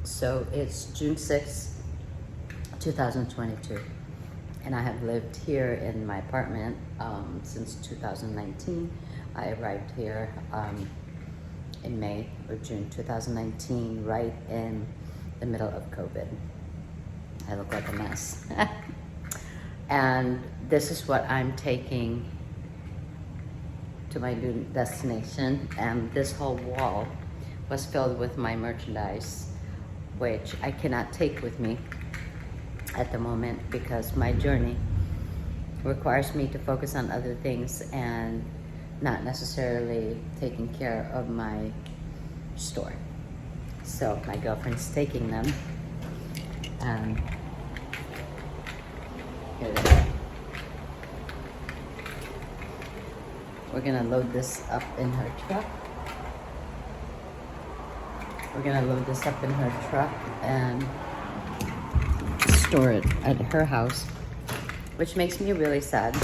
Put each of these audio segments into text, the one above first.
So it's June 6th, 2022. And I have lived here in my apartment since 2019. I arrived here in May or June 2019, right in the middle of COVID. I look like a mess. And this is what I'm taking to my new destination. And this whole wall was filled with my merchandise, which I cannot take with me at the moment because my journey requires me to focus on other things and not necessarily taking care of my store. So my girlfriend's taking them. Here they are. We're gonna load this up in her truck. We're gonna load this up in her truck and store it at her house, which makes me really sad.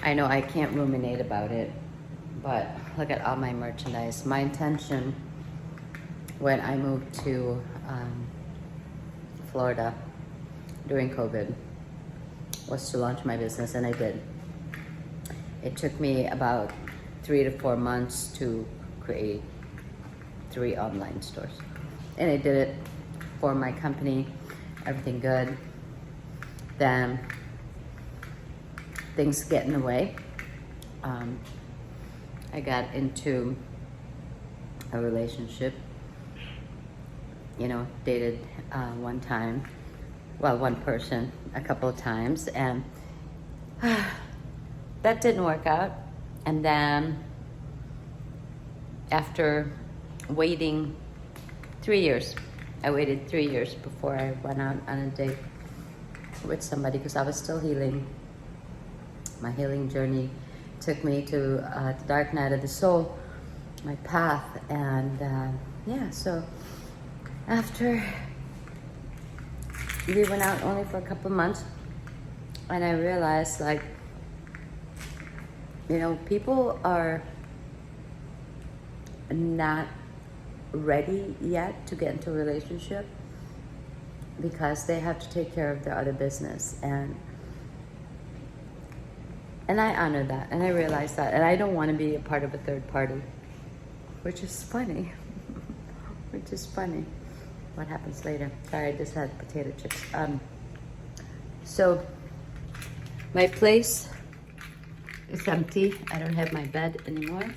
I know I can't ruminate about it, but look at all my merchandise. My intention when I moved to Florida during COVID was to launch my business, and I did. It took me about 3 to 4 months to create 3 online stores, and I did it for my company, everything good. Then things get in the way. I got into a relationship, dated one person a couple of times, and that didn't work out. And then after waiting 3 years, I waited 3 years before I went out on a date with somebody because I was still healing. My healing journey took me to the dark night of the soul, my path. And so after we went out only for a couple months, and I realized, people are not ready yet to get into a relationship because they have to take care of their other business, and I honor that, and I realize that, and I don't want to be a part of a third party, which is funny. What happens later? Sorry, I just had potato chips. So my place is empty. I don't have my bed anymore.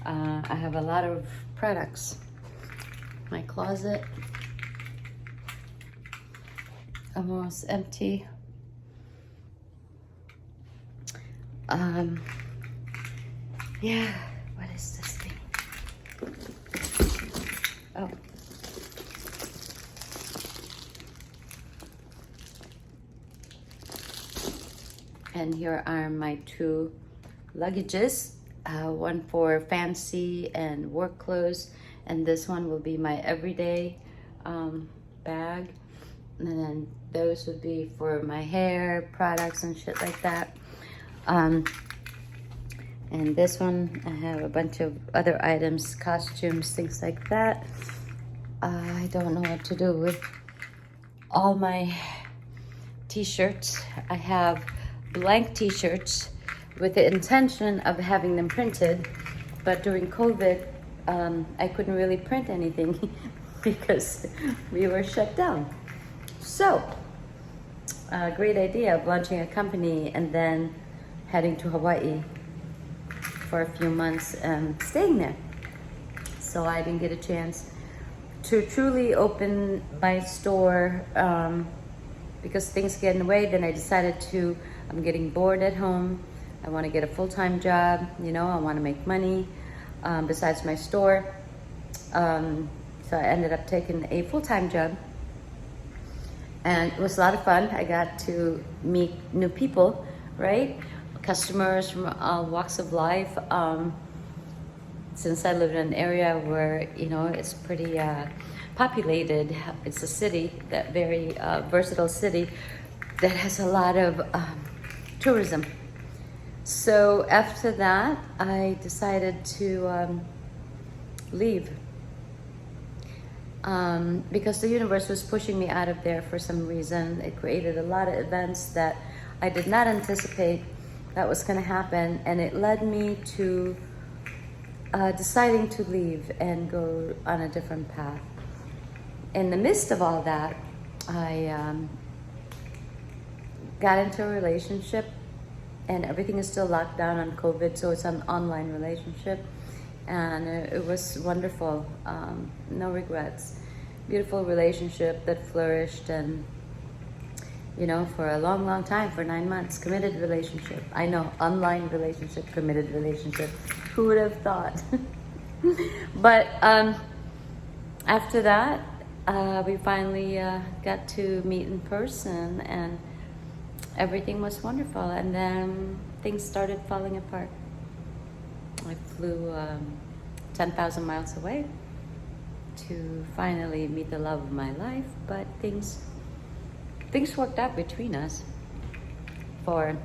I have a lot of products. My closet almost empty. What is this thing? Oh. And here are my 2 luggages, one for fancy and work clothes, and this one will be my everyday bag. And then those would be for my hair, products and shit like that. And this one, I have a bunch of other items, costumes, things like that. I don't know what to do with all my t-shirts. I have blank t-shirts with the intention of having them printed, but during COVID, I couldn't really print anything because we were shut down. So, a great idea of launching a company and then heading to Hawaii for a few months and staying there. So I didn't get a chance to truly open my store because things get in the way. Then I decided I'm getting bored at home. I want to get a full-time job, I want to make money besides my store. So I ended up taking a full-time job. And it was a lot of fun. I got to meet new people, right? Customers from all walks of life. Since I live in an area where, it's pretty populated, it's a city, that very versatile city that has a lot of tourism. So after that, I decided to leave because the universe was pushing me out of there for some reason. It created a lot of events that I did not anticipate that was going to happen, and it led me to deciding to leave and go on a different path. In the midst of all that, I got into a relationship, and everything is still locked down on COVID, so it's an online relationship, and it was wonderful. No regrets. Beautiful relationship that flourished, and for a long, long time, for 9 months, committed relationship. I know, online relationship, committed relationship. Who would have thought? But after that, we finally got to meet in person, and everything was wonderful. And then things started falling apart. I flew 10,000 miles away to finally meet the love of my life, but things worked out between us for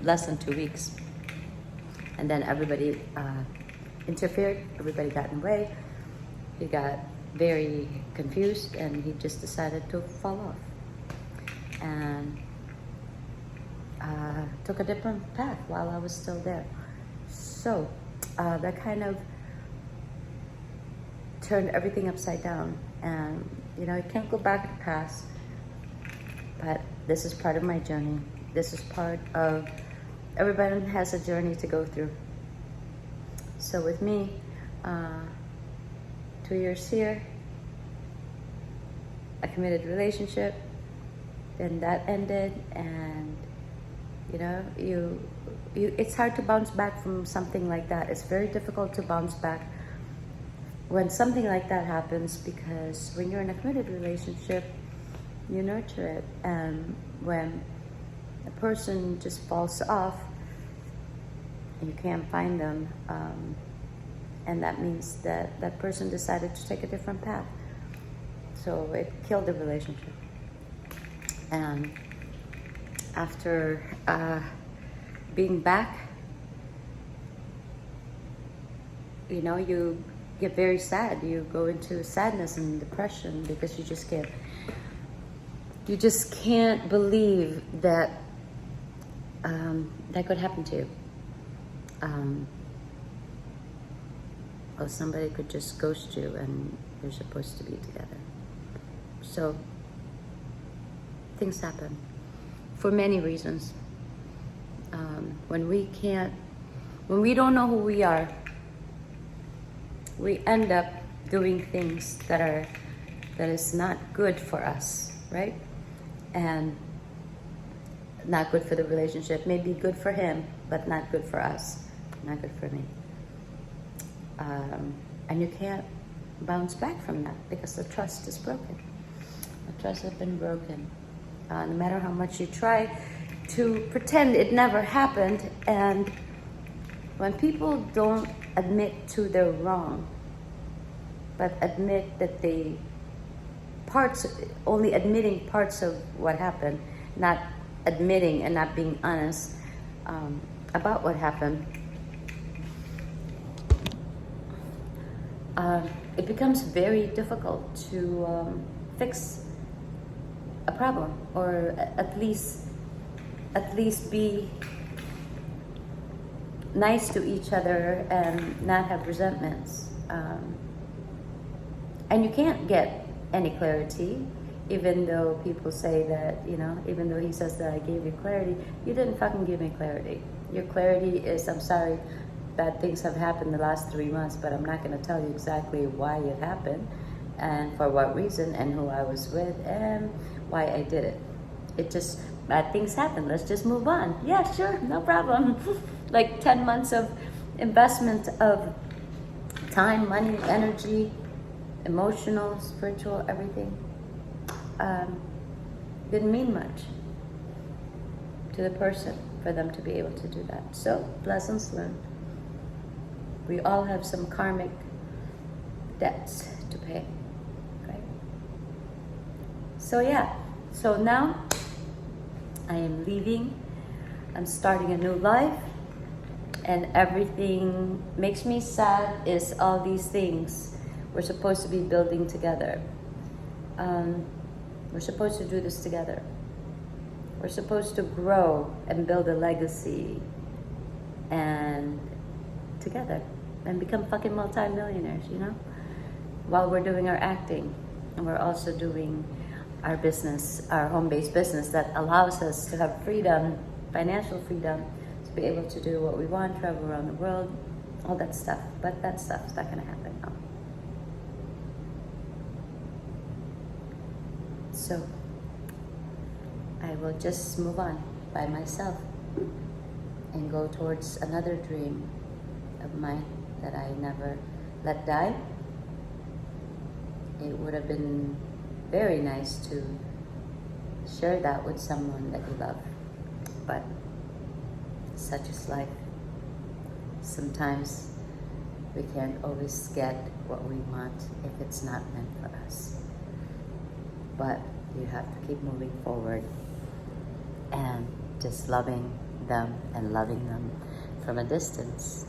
less than 2 weeks. And then everybody interfered, everybody got in the way. He got very confused, and he just decided to fall off. And took a different path while I was still there. So that kind of turned everything upside down. And I can't go back in the past, but this is part of my journey. This is part of, everybody has a journey to go through. So with me, 2 years here, a committed relationship, then that ended, and it's hard to bounce back from something like that. It's very difficult to bounce back when something like that happens, because when you're in a committed relationship, you nurture it, and when a person just falls off, you can't find them, and that means that that person decided to take a different path. So it killed the relationship. And after being back, you get very sad. You go into sadness and depression because you just can't believe that that could happen to you. Or somebody could just ghost you, and you're supposed to be together. So things happen for many reasons. When we don't know who we are, we end up doing things that is not good for us, right? And not good for the relationship. Maybe good for him, but not good for us. Not good for me. And you can't bounce back from that because the trust is broken. The trust has been broken. No matter how much you try to pretend it never happened, and when people don't admit to their wrong, but admit that only admitting parts of what happened, not admitting and not being honest about what happened, it becomes very difficult to fix a problem, or at least be nice to each other and not have resentments. And you can't get any clarity, even though people say that, even though he says that I gave you clarity, you didn't fucking give me clarity. Your clarity is, I'm sorry, bad things have happened the last 3 months, but I'm not going to tell you exactly why it happened and for what reason and who I was with and why I did it. It just, bad things happen. Let's just move on. Yeah, sure, no problem. Like 10 months of investment of time, money, energy, emotional, spiritual, everything, didn't mean much to the person for them to be able to do that. So, lessons learned. We all have some karmic debts to pay, right? So yeah, so now I am leaving. I'm starting a new life, and everything makes me sad is all these things We're supposed to be building together. We're supposed to do this together. We're supposed to grow and build a legacy and together and become fucking multi-millionaires, you know? While we're doing our acting, and we're also doing our business, our home-based business that allows us to have freedom, financial freedom, to be able to do what we want, travel around the world, all that stuff. But that stuff's not gonna happen now. So I will just move on by myself and go towards another dream of mine that I never let die. It would have been very nice to share that with someone that you love, but such is life. Sometimes we can't always get what we want if it's not meant for us. But you have to keep moving forward and just loving them and loving them from a distance.